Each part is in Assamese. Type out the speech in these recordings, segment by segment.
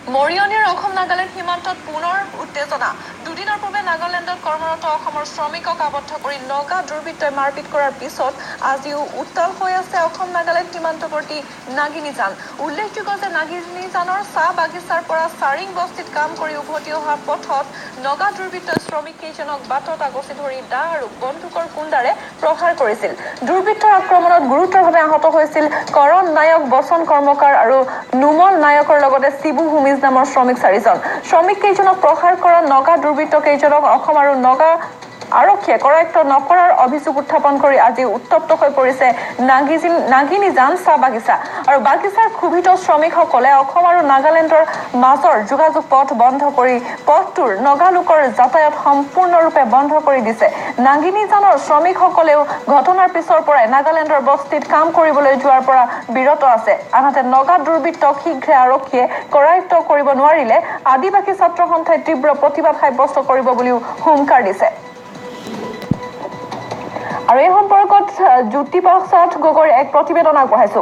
মৰিয়নিৰ অসম নাগালেণ্ড সীমান্তত পুনৰ উত্তেজনা দুদিনৰ পূৰ্বে নাগালেণ্ডত কৰ্মৰত অসমৰ শ্ৰমিকক আবদ্ধ কৰি নগা দুৰ্বৃত্তই মাৰপিট কৰাৰ পিছত আজিও উত্তাল হৈ আছে অসম নাগালেণ্ড সীমান্তৱৰ্তী নাগিনীজান উল্লেখযোগ্য যে নাগিনীজানৰ চাহ বাগিচাৰ পৰা চাৰিং বস্তিত কাম কৰি উভতি অহা পথত নগা দুৰ্বৃত্তই শ্ৰমিক কেইজনক বাটত আগচি ধৰি দা আৰু বন্দুকৰ কুণ্ডাৰে প্ৰহাৰ কৰিছিল দুৰ্বৃত্তৰ আক্ৰমণত গুৰুতৰভাৱে আহত হৈছিল কৰণ নায়ক বচন কৰ্মকাৰ আৰু নুমল নায়কৰ লগতে শিবু ভূমিজ নামৰ শ্ৰমিক চাৰিজন শ্ৰমিক কেইজনক প্ৰহাৰ কৰা নগা দুৰ্বৃত্ত কেইজনক অসম আৰু নগা আৰক্ষীয়ে কৰায়ত্ব নকৰাৰ অভিযোগ উত্থাপন কৰি আজি উত্তপ্ত হৈ পৰিছে নাগিনীজান চাহ বাগিচা আৰু বাগিচাৰ ক্ষোভিত শ্ৰমিকসকলে অসম আৰু নাগালেণ্ডৰ মাজৰ যোগাযোগ পথ বন্ধ কৰি পথটোৰ নগা লোকৰ যাতায়াত সম্পূৰ্ণৰূপে বন্ধ কৰি দিছে নাগিনীজানৰ শ্ৰমিকসকলেও ঘটনাৰ পিছৰ পৰাই নাগালেণ্ডৰ বস্তিত কাম কৰিবলৈ যোৱাৰ পৰা বিৰত আছে আনহাতে নগা দুৰ্বৃত্তক শীঘ্ৰে আৰক্ষীয়ে কৰায়ত্ব কৰিব নোৱাৰিলে আদিবাসী ছাত্ৰ সন্থাই তীব্ৰ প্ৰতিবাদ সাব্যস্ত কৰিব বুলিও হুংকাৰ দিছে আৰু এই সম্পৰ্কত জ্যোতিপ্ৰসাদ গগৈৰ এক প্ৰতিবেদন আগবঢ়াইছো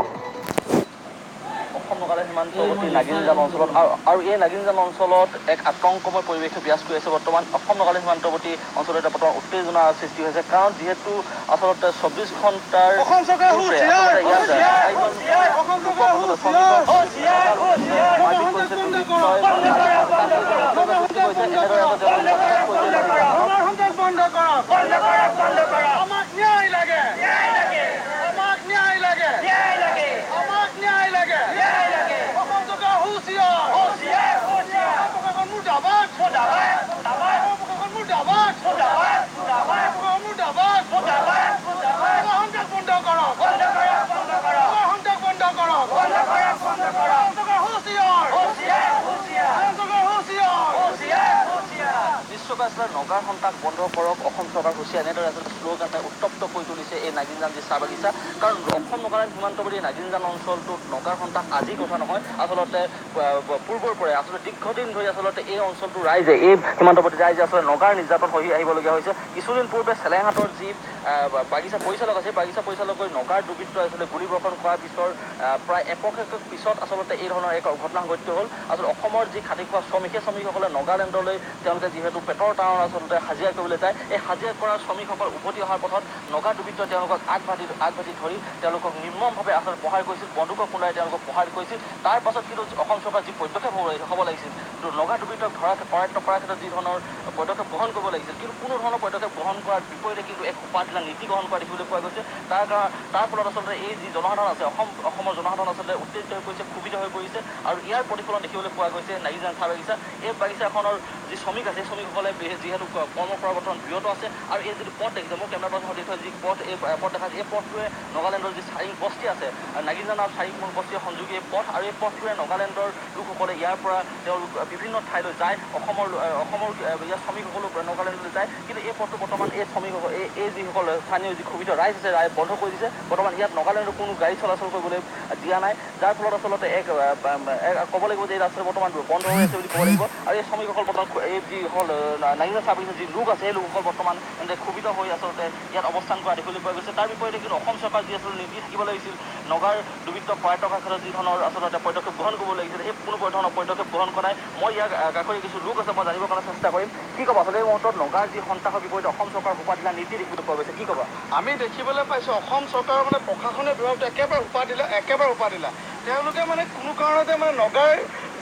অসম নাগালেণ্ড সীমান্তৱৰ্তী নাগিনীজান অঞ্চলত আৰু এই নাগিনীজান অঞ্চলত এক আতংকময় পৰিৱেশে বিৰাজ কৰি আছে বৰ্তমান অসম নাগালেণ্ড সীমান্তৱৰ্তী অঞ্চলত এটা বৰ্তমান উত্তেজনাৰ সৃষ্টি হৈছে কাৰণ যিহেতু আচলতে 24 ঘণ্টাৰ নগাৰ সন্তাক বন্ধ কৰক অসম চৰকাৰ হুঁচিয়াৰ এনেদৰে আচলতে শ্লোগানে উত্তপ্ত কৰি তুলিছে এই নাগিনীজান যি চাহ বাগিচা কাৰণ অসম নাগালেণ্ড সীমান্তৱৰ্তী নাগিনীজান অঞ্চলটোত নগাৰ সন্তাক আজি কথা নহয় আচলতে পূৰ্বৰ পৰাই আচলতে দীৰ্ঘদিন ধৰি আচলতে এই অঞ্চলটোৰ ৰাইজে এই সীমান্তৱৰ্তী ৰাইজে আচলতে নগাৰ নিৰ্যাতন সহি আহিবলগীয়া হৈছে কিছুদিন পূৰ্বে চেলেংহাটৰ যি বাগিচা পৰিচালক আছে বাগিচা পৰিচালকৰ নগাৰ দুৰ্বৃত্তই আচলতে গুলীবৰ্ষণ কৰাৰ পিছৰ প্ৰায় একক পিছত আচলতে এই ধৰণৰ এক ঘটনা সংঘটিত হ'ল আচলতে অসমৰ যি খাটি খোৱা শ্ৰমিক সেই শ্ৰমিকসকলে নগালেণ্ডলৈ তেওঁলোকে যিহেতু পেটৰ টাউন আচলতে হাজিৰা কৰিবলৈ যায় এই হাজিৰা কৰা শ্ৰমিকসকল উভতি অহাৰ পথত নগা দুৰ্বৃত্তই তেওঁলোকক আগভাতি ধৰি তেওঁলোকক নিৰ্মমভাৱে আচলতে প্ৰহাৰ কৰিছিল বন্দুকৰ কুণ্ডাৰে তেওঁলোকক প্ৰহাৰ কৰিছিল তাৰ পাছত কিন্তু অসম চৰকাৰ যি পদক্ষেপ হ'ব লাগিছিল কিন্তু নগা দুৰ্বৃত্তক কৰায়ত্ব কৰাৰ ক্ষেত্ৰত যি ধৰণৰ পদক্ষেপ গ্ৰহণ কৰিব লাগিছিল কিন্তু কোনো ধৰণৰ পদক্ষেপ গ্ৰহণ কৰাৰ বিপৰীতে কিন্তু এক উপাধিলা নীতি গ্ৰহণ কৰা দেখিবলৈ পোৱা গৈছে তাৰ ফলত আচলতে এই যি জনসাধাৰণ আছে অসমৰ জনসাধাৰণ আচলতে উত্তেজিত হৈ পৰিছে ক্ষোভিত হৈ পৰিছে আৰু ইয়াৰ প্ৰতিফলন দেখিবলৈ পোৱা গৈছে নাগিনীজান চাহ বাগিচা এই বাগিচাখনৰ যি শ্ৰমিক আছে শ্ৰমিকসকলে যিহেতু কৰ্ম প্ৰৱৰ্তন বিৰত আছে আৰু এই যিটো পথ দেখিছে মোৰ কেমেৰা পাৰ্চনত দেখুৱাই যি পথ এই পথ দেখাইছে এই পথটোৱে নগালেণ্ডৰ যি চাৰিং বস্তি আছে নাগিনীজান আৰু চাৰিং বস্তিৰ সংযোগী এই পথ আৰু এই পথটোৱে নগালেণ্ডৰ লোকসকলে ইয়াৰ পৰা তেওঁলোক বিভিন্ন ঠাইলৈ যায় অসমৰ ইয়াৰ শ্ৰমিকসকলো নগালেণ্ডলৈ যায় কিন্তু এই পথটো বৰ্তমান এই শ্ৰমিকসকল এই যিসকল স্থানীয় যি ক্ষোভিত ৰাইজ আছে ৰাইজ বন্ধ কৰি দিছে বৰ্তমান ইয়াত নগালেণ্ডৰ কোনো গাড়ী চলাচল কৰিবলৈ দিয়া নাই যাৰ ফলত আচলতে ক'ব লাগিব যে এই ৰাস্তাটো বৰ্তমান বন্ধ হৈ আছে বুলি ক'ব লাগিব আৰু এই শ্ৰমিকসকল বৰ্তমান এই যিসকল নাগিনীজান চাহ বাগিচাৰ যি লোক আছে সেই লোকসকল বৰ্তমান ক্ষোভিত হৈ আচলতে ইয়াত অৱস্থান কৰা দেখিবলৈ পোৱা গৈছে তাৰ বিপৰীতে কিন্তু অসম চৰকাৰ যি আচলতে নীতি থাকিব লাগিছিল নগাৰ দুৰ্বৃত্ত কৰায়ত্ব কৰাৰ ক্ষেত্ৰত যি ধৰণৰ আচলতে পদক্ষেপ গ্ৰহণ কৰিব লাগিছিল সেই কোনো ধৰণৰ পদক্ষেপ গ্ৰহণ কৰা নাই মই ইয়াৰ কাষৰী কিছু লোক আছে মই জানিবৰ কাৰণে চেষ্টা কৰিম কি ক'ব আচলতে এই মুহূৰ্তত নগাৰ যি সন্ত্ৰাসৰ বিপৰীতে অসম চৰকাৰৰ উপাধিলা নীতি দেখিবলৈ পোৱা গৈছে কি ক'ব আমি দেখিবলৈ পাইছোঁ অসম চৰকাৰৰ মানে প্ৰশাসনীয় বিভাগটো একেবাৰে উপাধিলা তেওঁলোকে মানে কোনো কাৰণতে মানে নগাৰ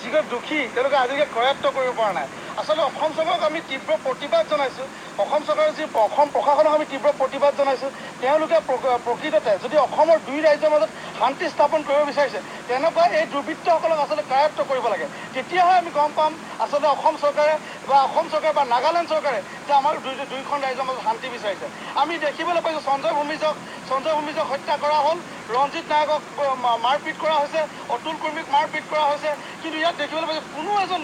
যিগৰাকী দোষী তেওঁলোকে আজিলৈকে কৰায়ত্ব কৰিব পৰা নাই আচলতে অসম চৰকাৰক আমি তীব্ৰ প্ৰতিবাদ জনাইছোঁ অসম চৰকাৰৰ যি অসম প্ৰশাসনক আমি তীব্ৰ প্ৰতিবাদ জনাইছোঁ তেওঁলোকে প্ৰকৃততে যদি অসমৰ দুই ৰাজ্যৰ মাজত শান্তি স্থাপন কৰিব বিচাৰিছে তেনেকুৱা এই দুৰ্বৃত্তসকলক আচলতে কৰায়ত্ব কৰিব লাগে তেতিয়াহে আমি গম পাম আচলতে অসম চৰকাৰে বা নাগালেণ্ড চৰকাৰে যে আমাৰ দুইখন ৰাজ্যৰ মাজত শান্তি বিচাৰিছে আমি দেখিবলৈ পাইছোঁ সঞ্জয় ভূমিজক হত্যা কৰা হ'ল ৰঞ্জিত নায়কক মাৰপিট কৰা হৈছে অতুল কৰ্মীক মাৰপিট কৰা হৈছে কিন্তু ইয়াত দেখিবলৈ পাইছোঁ কোনো এজন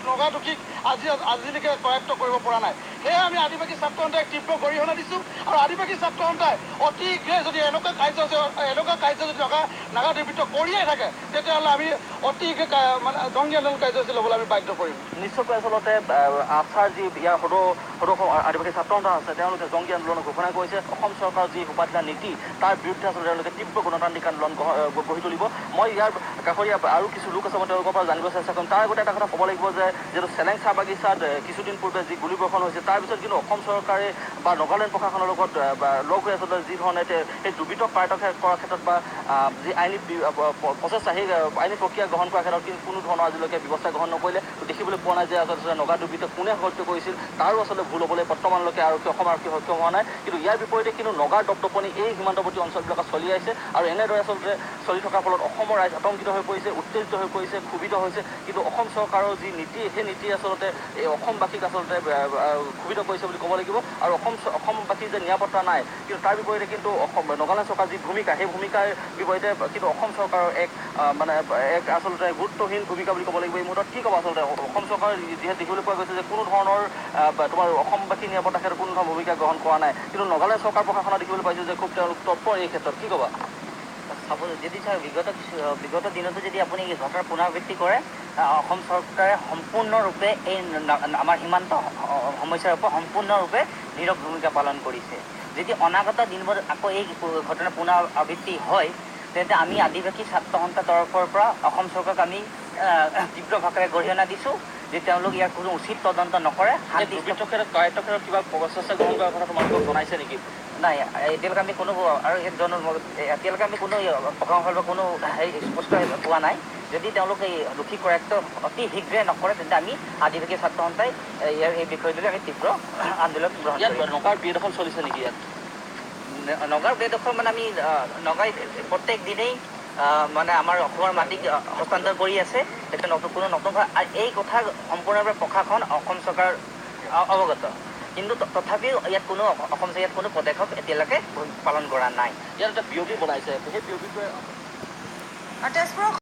নগা দোষীক আজিলৈকে কৰায়ত্ব কৰিব পৰা নাই সেয়ে আমি আদিবাসী ছাত্ৰ সন্থাই তীব্ৰ গৰিহণা দিছোঁ আৰু আদিবাসী ছাত্ৰ সন্থাই অতি শীঘ্ৰে যদি এনেকুৱা কাৰ্য যদি নাগা দুৰ্বৃত্ত কৰিয়ে থাকে তেতিয়াহ'লে আমি অতি শীঘ্ৰে মানে জংগী আন্দোলন কাৰ্যসূচী ল'বলৈ আমি বাধ্য কৰিম। নিশ্চয়কৈ আচলতে আছাৰ যি ইয়াৰ সদৌ আদিবাসী ছাত্ৰ সন্থা আছে তেওঁলোকে জংগী আন্দোলন ঘোষণা কৰিছে। অসম চৰকাৰৰ যি উপাধিকাৰ নীতি তাৰ বিৰুদ্ধে আচলতে তেওঁলোকে তীব্ৰ গণতান্ত্ৰিক আন্দোলন গঢ়ি তুলিব। মই ইয়াৰ কাষৰীয়া আৰু কিছু লোক আছে মই তেওঁলোকৰ পৰা জানিব চেষ্টা কৰিম। তাৰ আগতে এটা কথা ক'ব লাগিব যে যিহেতু চেলেং চাহ বাগিচাত কিছুদিন পূৰ্বে যি গুলীবৰ্ষণ হৈছে তাৰ পিছত কিন্তু অসম চৰকাৰে বা নাগালেণ্ড প্ৰশাসনৰ লগত লগ হৈ আচলতে যি ধৰণে সেই দুৰ্বৃত্তক কাৰ্যকৰী কৰাৰ ক্ষেত্ৰত বা যি আইনী প্ৰচেষ্টা সেই আইনী প্ৰক্ৰিয়া গ্ৰহণ কৰাৰ ক্ষেত্ৰত কিন্তু কোনো ধৰণৰ আজিলৈকে ব্যৱস্থা গ্ৰহণ নকৰিলে। দেখিবলৈ পোৱা নাই যে আচলতে নগা দুৰ্বৃত্ত কোনে হত্যা কৰিছিল তাৰো আচলতে ভুল হ'বলৈ বৰ্তমানলৈকে অসম আৰক্ষী সক্ষম হোৱা নাই। কিন্তু ইয়াৰ বিপৰীতে কিন্তু নগাৰ দপদপনি এই সীমান্তৱৰ্তী অঞ্চলবিলাকত চলি আহিছে আৰু এনেদৰে আচলতে চলি থকাৰ ফলত অসমৰ ৰাইজ আতংকিত হৈ পৰিছে, উত্তেজিত হৈ পৰিছে, ক্ষোভিত হৈছে। কিন্তু অসম চৰকাৰৰ যি নীতি সেই নীতি আচলতে এই অসমবাসীক আচলতে ক্ষোভিত কৰিছে বুলি ক'ব লাগিব। আৰু অসমবাসীৰ যে নিৰাপত্তা নাই কিন্তু তাৰ বিপৰীতে কিন্তু নাগালেণ্ড চৰকাৰৰ যি ভূমিকা সেই ভূমিকাৰ বিপৰীতে কিন্তু অসম চৰকাৰৰ এক আচলতে গুৰুত্বহীন ভূমিকা বুলি ক'ব লাগিব। এই মুহূৰ্তত কি ক'ব আচলতে অসম চৰকাৰে যিহেতু দেখিবলৈ পোৱা গৈছে যে কোনো ধৰণৰ তোমাৰ অসমবাসী নিৰাপত্তাৰ ক্ষেত্ৰত কোনো ধৰণৰ ভূমিকা গ্ৰহণ কৰা নাই। কিন্তু নাগালেণ্ড চৰকাৰ প্ৰশাসনে দেখিবলৈ পাইছোঁ যে খুব তেওঁলোক তৎপৰ এই ক্ষেত্ৰত। কি ক'বা? চাব যদি চাই বিগত দিনতো যদি আপুনি এই ঘটনাৰ পুনৰাবৃত্তি কৰে অসম চৰকাৰে সম্পূৰ্ণৰূপে এই আমাৰ সীমান্ত সমস্যাৰ ওপৰত সম্পূৰ্ণৰূপে নীৰৱ ভূমিকা পালন কৰিছে। যদি অনাগত দিনবোৰ আকৌ এই ঘটনাৰ পুনৰাবৃত্তি হয় তেন্তে আমি আদিবাসী ছাত্ৰ সন্থাৰ তৰফৰ পৰা অসম চৰকাৰক আমি তীব্ৰ ভাষাৰে গৰিহণা দিছোঁ যে তেওঁলোক ইয়াৰ কোনো উচিত তদন্ত নকৰে। দুৰ্বৃত্তৰ ক্ষেত্ৰত ক্ষেত্ৰত কিবা প্ৰচেষ্টা গ্ৰহণ কৰাৰ কথা তোমালোকক জনাইছে নেকি? নাই, এতিয়ালৈকে আমি কোনো আৰু এতিয়ালৈকে আমি কোনো প্ৰশাসনৰ পৰা কোনো স্পষ্ট পোৱা নাই। যদি তেওঁলোকে এই দোষী কৰায়ত্ব অতি শীঘ্ৰে নকৰে তেন্তে আমি আদিবাসী ছাত্ৰ সন্থাই এই বিষয়টোলৈ আমি তীব্ৰ আন্দোলন গ্ৰহণ কৰিম। নগাৰ বেদখল চলিছে নেকি ইয়াত? নগাৰ বেদখল মানে আমি নগাই প্ৰত্যেক দিনেই মানে আমাৰ অসমৰ মাটিক হস্তান্তৰ কৰি আছে। এতিয়া কোনো নতুন এই কথা সম্পূৰ্ণভাৱে প্ৰশাসন অসম চৰকাৰ অৱগত, কিন্তু তথাপিও ইয়াত কোনো অসম চৰকাৰে কোনো পদক্ষেপ এতিয়ালৈকে পালন কৰা নাই। ইয়াত এটা বিয়পি বনাইছে সেই বিয়পিটোৱে তেজপুৰৰ